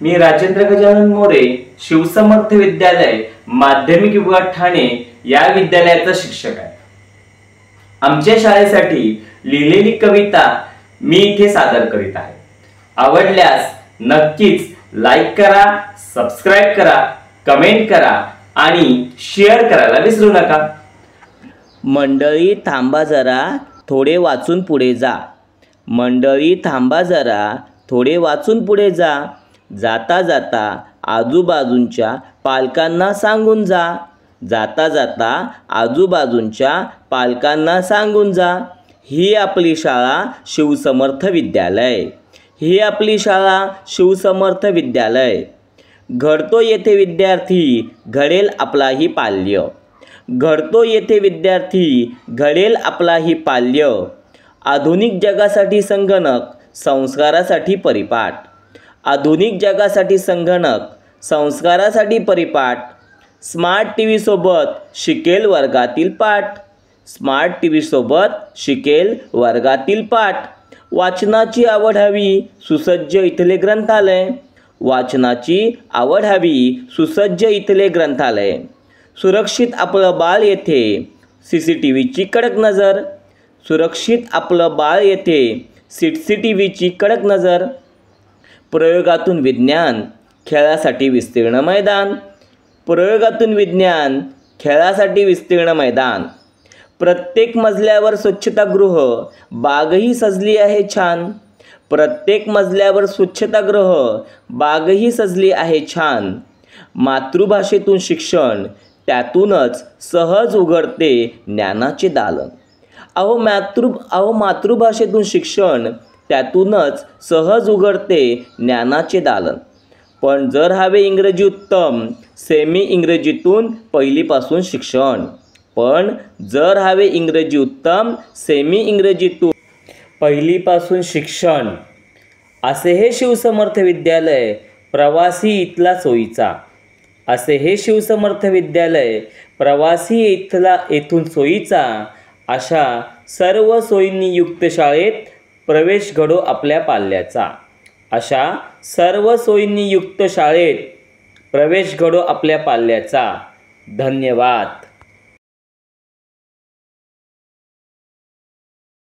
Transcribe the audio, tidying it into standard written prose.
मी राजेंद्र गजानन मोरे शिवसमर्थ विद्यालय माध्यमिक विभाग ठाणे या विद्यालयाचा शिक्षक आहे। आमच्या शाळेसाठी लिहिलेली कविता मी इथे सादर करीत आहे। आवडल्यास नक्कीच लाईक करा, सबस्क्राइब करा, कमेंट करा आणि शेअर करायला विसरू नका। मंडळी थांबा जरा, थोडे वाचून पुढे जा। मंडळी थांबा जरा, थोडे वाचून पुढे जा। जाता जाता आजूबाजूंच्या पालकांना सांगून जा। जाता जाता आजूबाजूंच्या पालकांना सांगून जा। ही आपली शाळा शिवसमर्थ विद्यालय। ही आपली शाळा शिवसमर्थ विद्यालय। घडतो येथे विद्यार्थी, घडेल आपलाही पाल्य। घडतो येथे विद्यार्थी, घडेल आपलाही पाल्य। आधुनिक जगासाठी संगणक, संस्कारासाठी परिपाठ। आधुनिक जगासाठी संगणक, संस्कारासाठी परिपाठ। स्मार्ट टीव्ही सोबत शिकेल वर्गातील पाठ। स्मार्ट टीव्ही सोबत शिकेल वर्गातील पाठ। वाचनाची आवड हवी, सुसज्ज इथले ग्रंथालय। वाचनाची आवड हवी, सुसज्ज इथले ग्रंथालय। सुरक्षित आपलं बाळ येथे, CCTVची कडक नजर। सुरक्षित आपलं बाळ येथे, CCTVची कडक नजर। प्रयोगातून विज्ञान, खेळासाठी विस्तीर्ण मैदान। प्रयोगातून विज्ञान, खेळासाठी विस्तीर्ण मैदान। प्रत्येक मजल्यावर स्वच्छतागृह, बागही सजली आहे छान। प्रत्येक मजल्यावर स्वच्छतागृह, बागही सजली आहे छान। मातृभाषेतून शिक्षण, त्यातूनच सहज उघडते ज्ञानाचे दालन। अहो मातृभाषेतून शिक्षण, त्यातूनच सहज उघडते ज्ञानाचे दालन। पण जर हवे इंग्रजी उत्तम, सेमी इंग्रजीतून पहिलीपासून शिक्षण। पण जर हवे इंग्रजी उत्तम, सेमी इंग्रजीतून पहिलीपासून शिक्षण। असे हे शिवसमर्थ विद्यालय, प्रवासी इथला सोयीचा। असे हे शिवसमर्थ विद्यालय, प्रवासी येथून सोयीचा। अशा सर्व सोयींनी युक्त शाळेत प्रवेश घडो आपल्या पाल्याचा। अशा सर्व सोयींनी युक्त शाळेत प्रवेश घडो आपल्या पाल्याचा। धन्यवाद।